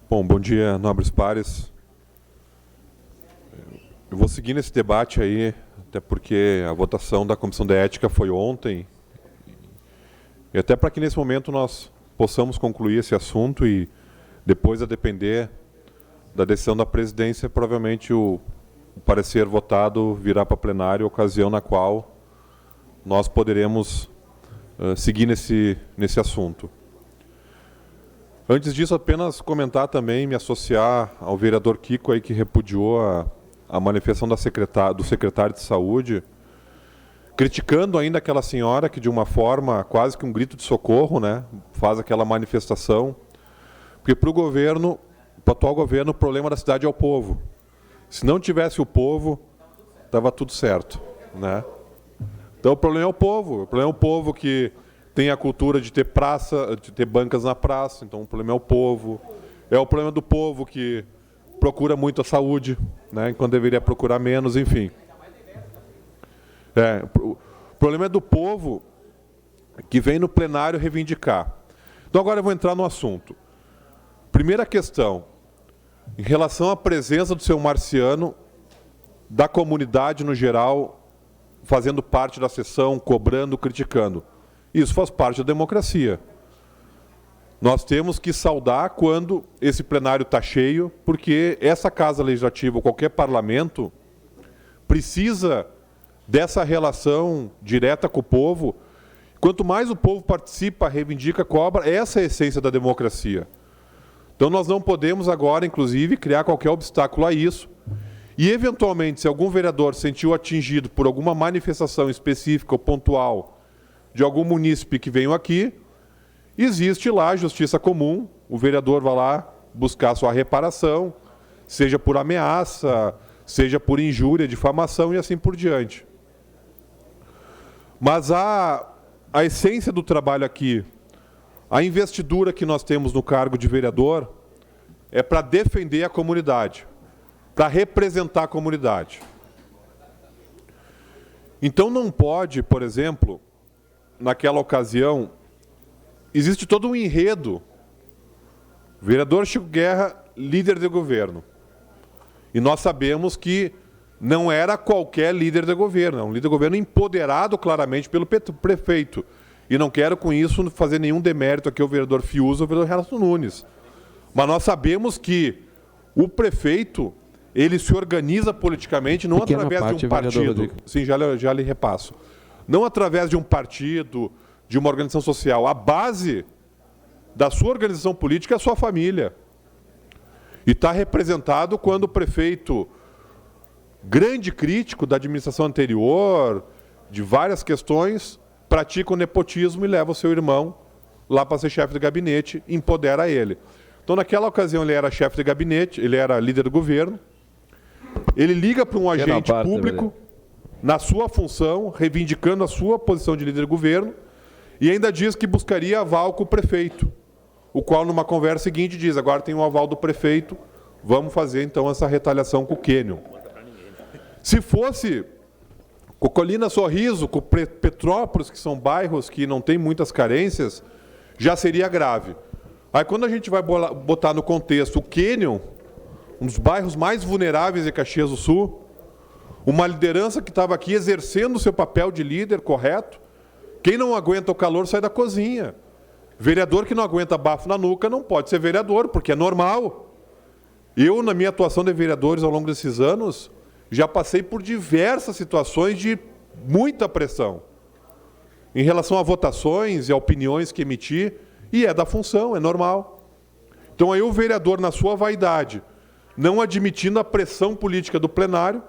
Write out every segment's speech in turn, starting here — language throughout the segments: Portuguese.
Bom, bom dia, nobres pares. Eu vou seguir nesse debate aí, até porque a votação da Comissão de Ética foi ontem, e até para que nesse momento nós possamos concluir esse assunto e depois, a depender da decisão da presidência, provavelmente o parecer votado virá para plenário, ocasião na qual nós poderemos seguir nesse assunto. Antes disso, apenas comentar também, me associar ao vereador Kiko aí, que repudiou a manifestação do secretário de Saúde, criticando ainda aquela senhora que, de uma forma, quase que um grito de socorro, né, faz aquela manifestação, porque para o governo, para o atual governo, o problema da cidade é o povo. Se não tivesse o povo, estava tudo certo, né? Então o problema é o povo que tem a cultura de ter praça, de ter bancas na praça, então o problema é o povo. É o problema do povo que procura muito a saúde, né, enquanto deveria procurar menos, enfim. O problema é do povo que vem no plenário reivindicar. Então agora eu vou entrar no assunto. Primeira questão, em relação à presença do seu Marciano, da comunidade no geral, fazendo parte da sessão, cobrando, criticando. Isso faz parte da democracia. Nós temos que saudar quando esse plenário está cheio, porque essa Casa Legislativa, ou qualquer parlamento, precisa dessa relação direta com o povo. Quanto mais o povo participa, reivindica, cobra, essa é a essência da democracia. Então nós não podemos agora, inclusive, criar qualquer obstáculo a isso. E, eventualmente, se algum vereador se sentiu atingido por alguma manifestação específica ou pontual de algum munícipe que veio aqui, existe lá a justiça comum, o vereador vai lá buscar sua reparação, seja por ameaça, seja por injúria, difamação e assim por diante. Mas a essência do trabalho aqui, a investidura que nós temos no cargo de vereador, é para defender a comunidade, para representar a comunidade. Então não pode, por exemplo, naquela ocasião, existe todo um enredo. Vereador Chico Guerra, líder de governo. E nós sabemos que não era qualquer líder de governo, é um líder de governo empoderado claramente pelo prefeito. E não quero com isso fazer nenhum demérito aqui ao vereador Fiuza ou ao vereador Renato Nunes. Mas nós sabemos que o prefeito, ele se organiza politicamente não através de um partido. Sim, já lhe repasso. Não através de um partido, de uma organização social. A base da sua organização política é a sua família. E está representado quando o prefeito, grande crítico da administração anterior, de várias questões, pratica o nepotismo e leva o seu irmão lá para ser chefe de gabinete, empodera ele. Então, naquela ocasião, ele era chefe de gabinete, ele era líder do governo, ele liga para um agente público, na sua função, reivindicando a sua posição de líder do governo, e ainda diz que buscaria aval com o prefeito, o qual, numa conversa seguinte, diz, agora tem um aval do prefeito, vamos fazer, então, essa retaliação com o Quênio. Se fosse com Colina Sorriso, com Petrópolis, que são bairros que não têm muitas carências, já seria grave. Aí, quando a gente vai botar no contexto o Quênio, um dos bairros mais vulneráveis de Caxias do Sul, uma liderança que estava aqui exercendo o seu papel de líder correto, quem não aguenta o calor sai da cozinha. Vereador que não aguenta bafo na nuca não pode ser vereador, porque é normal. Eu, na minha atuação de vereadores ao longo desses anos, já passei por diversas situações de muita pressão em relação a votações e a opiniões que emiti, e é da função, é normal. Então aí o vereador, na sua vaidade, não admitindo a pressão política do plenário,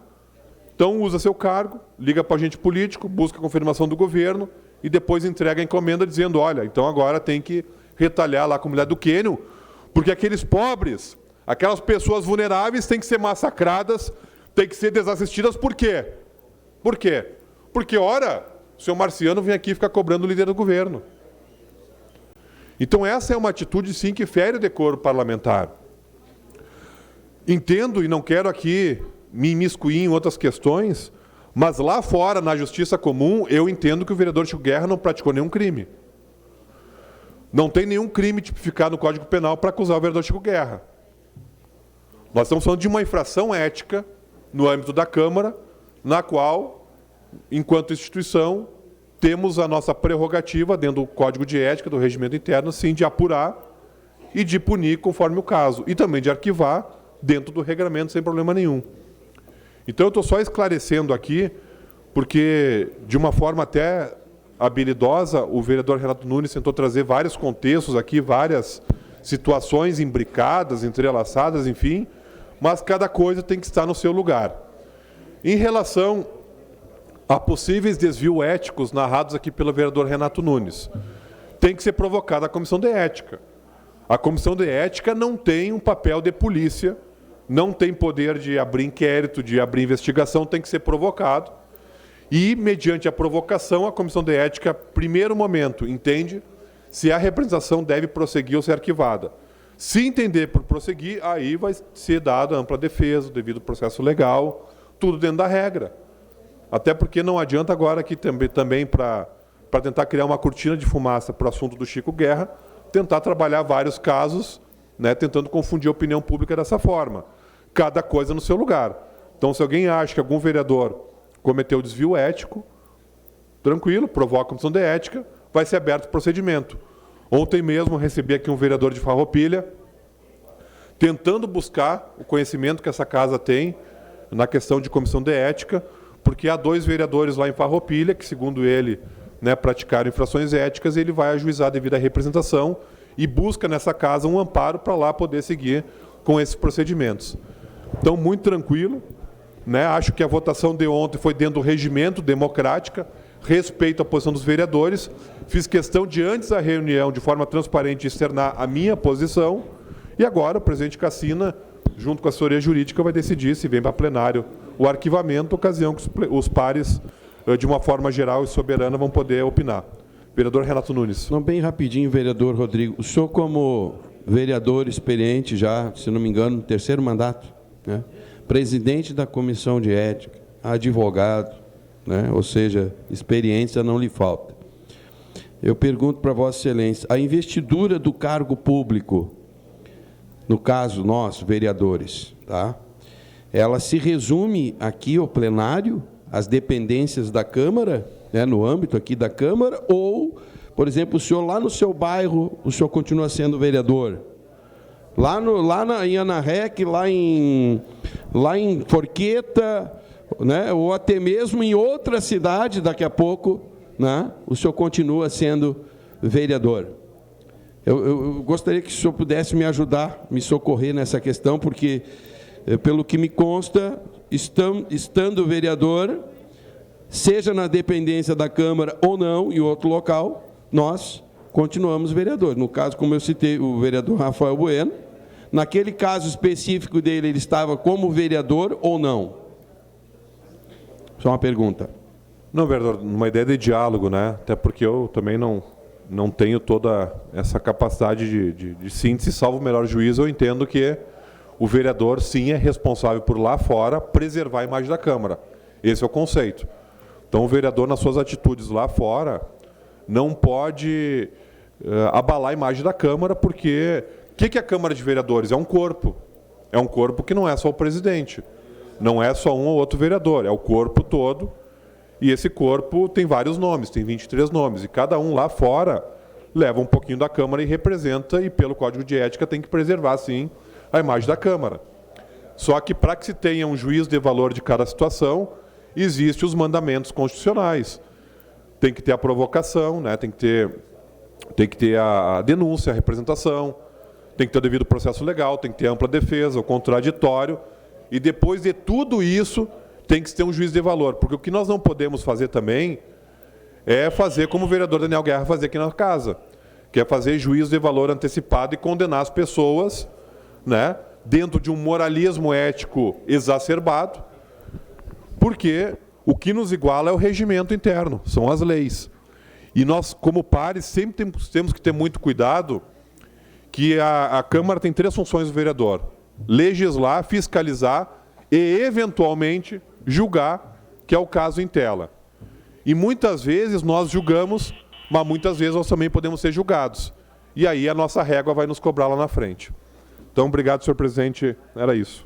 então usa seu cargo, liga para o agente político, busca a confirmação do governo e depois entrega a encomenda dizendo, olha, então agora tem que retalhar lá a comunidade do Quênio, porque aqueles pobres, aquelas pessoas vulneráveis têm que ser massacradas, têm que ser desassistidas. Por quê? Por quê? Porque, ora, o senhor Marciano vem aqui ficar cobrando o líder do governo. Então essa é uma atitude, sim, que fere o decoro parlamentar. Entendo e não quero aqui me imiscuir em outras questões, mas lá fora, na justiça comum, eu entendo que o vereador Chico Guerra não praticou nenhum crime. Não tem nenhum crime tipificado no Código Penal para acusar o vereador Chico Guerra. Nós estamos falando de uma infração ética no âmbito da Câmara, na qual, enquanto instituição, temos a nossa prerrogativa, dentro do Código de Ética, do Regimento Interno, sim, de apurar e de punir conforme o caso. E também de arquivar dentro do regramento, sem problema nenhum. Então, eu estou só esclarecendo aqui, porque, de uma forma até habilidosa, o vereador Renato Nunes tentou trazer vários contextos aqui, várias situações imbricadas, entrelaçadas, enfim, mas cada coisa tem que estar no seu lugar. Em relação a possíveis desvios éticos narrados aqui pelo vereador Renato Nunes, tem que ser provocada a Comissão de Ética. A Comissão de Ética não tem um papel de polícia, não tem poder de abrir inquérito, de abrir investigação, tem que ser provocado. E, mediante a provocação, a Comissão de Ética, primeiro momento, entende se a representação deve prosseguir ou ser arquivada. Se entender por prosseguir, aí vai ser dada ampla defesa, devido ao processo legal, tudo dentro da regra. Até porque não adianta agora aqui também para tentar criar uma cortina de fumaça para o assunto do Chico Guerra, tentar trabalhar vários casos, né, tentando confundir a opinião pública dessa forma. Cada coisa no seu lugar. Então, se alguém acha que algum vereador cometeu desvio ético, tranquilo, provoca a Comissão de Ética, vai ser aberto o procedimento. Ontem mesmo recebi aqui um vereador de Farroupilha, tentando buscar o conhecimento que essa casa tem na questão de Comissão de Ética, porque há 2 vereadores lá em Farroupilha que, segundo ele, né, praticaram infrações éticas, e ele vai ajuizar devido à representação e busca nessa casa um amparo para lá poder seguir com esses procedimentos. Então, muito tranquilo, né? Acho que a votação de ontem foi dentro do regimento democrática, respeito à posição dos vereadores, fiz questão de, antes da reunião, de forma transparente, externar a minha posição, e agora o presidente Cassina, junto com a assessoria jurídica, vai decidir se vem para plenário o arquivamento, ocasião que os pares, de uma forma geral e soberana, vão poder opinar. Vereador Renato Nunes. Não, bem rapidinho, vereador Rodrigo. O senhor, como vereador experiente já, se não me engano, no 3º mandato, né? Presidente da Comissão de Ética, advogado, né? Ou seja, experiência não lhe falta. Eu pergunto para Vossa Excelência, a investidura do cargo público, no caso nós, vereadores, tá? Ela se resume aqui ao plenário, às dependências da Câmara, né, no âmbito aqui da Câmara, ou, por exemplo, o senhor lá no seu bairro, o senhor continua sendo vereador? Lá em Anarrec, lá em Forqueta, né, ou até mesmo em outra cidade, daqui a pouco, né, o senhor continua sendo vereador. Eu gostaria que o senhor pudesse me ajudar, me socorrer nessa questão, porque, pelo que me consta, estando vereador, seja na dependência da Câmara ou não, em outro local, nós continuamos vereadores. No caso, como eu citei, o vereador Rafael Bueno, naquele caso específico dele, ele estava como vereador ou não? Só uma pergunta. Não, vereador, uma ideia de diálogo, né? Até porque eu também não tenho toda essa capacidade de síntese, salvo o melhor juízo. Eu entendo que o vereador, sim, é responsável por lá fora preservar a imagem da Câmara. Esse é o conceito. Então, o vereador, nas suas atitudes lá fora, não pode abalar a imagem da Câmara, porque o que é a Câmara de Vereadores? É um corpo. É um corpo que não é só o presidente. Não é só um ou outro vereador, é o corpo todo. E esse corpo tem vários nomes, tem 23 nomes. E cada um lá fora leva um pouquinho da Câmara e representa, e pelo Código de Ética tem que preservar, sim, a imagem da Câmara. Só que, para que se tenha um juízo de valor de cada situação, existem os mandamentos constitucionais. Tem que ter a provocação, né? Tem que ter a denúncia, a representação, tem que ter o devido processo legal, tem que ter ampla defesa, o contraditório, e depois de tudo isso, tem que ter um juízo de valor. Porque o que nós não podemos fazer também é fazer como o vereador Daniel Guerra fazia aqui na casa, que é fazer juízo de valor antecipado e condenar as pessoas, né, dentro de um moralismo ético exacerbado, porque o que nos iguala é o regimento interno, são as leis. E nós, como pares, sempre temos que ter muito cuidado, que a Câmara tem 3 funções do vereador: legislar, fiscalizar e, eventualmente, julgar, que é o caso em tela. E muitas vezes nós julgamos, mas muitas vezes nós também podemos ser julgados. e aí a nossa régua vai nos cobrar lá na frente. Então, obrigado, senhor presidente, era isso.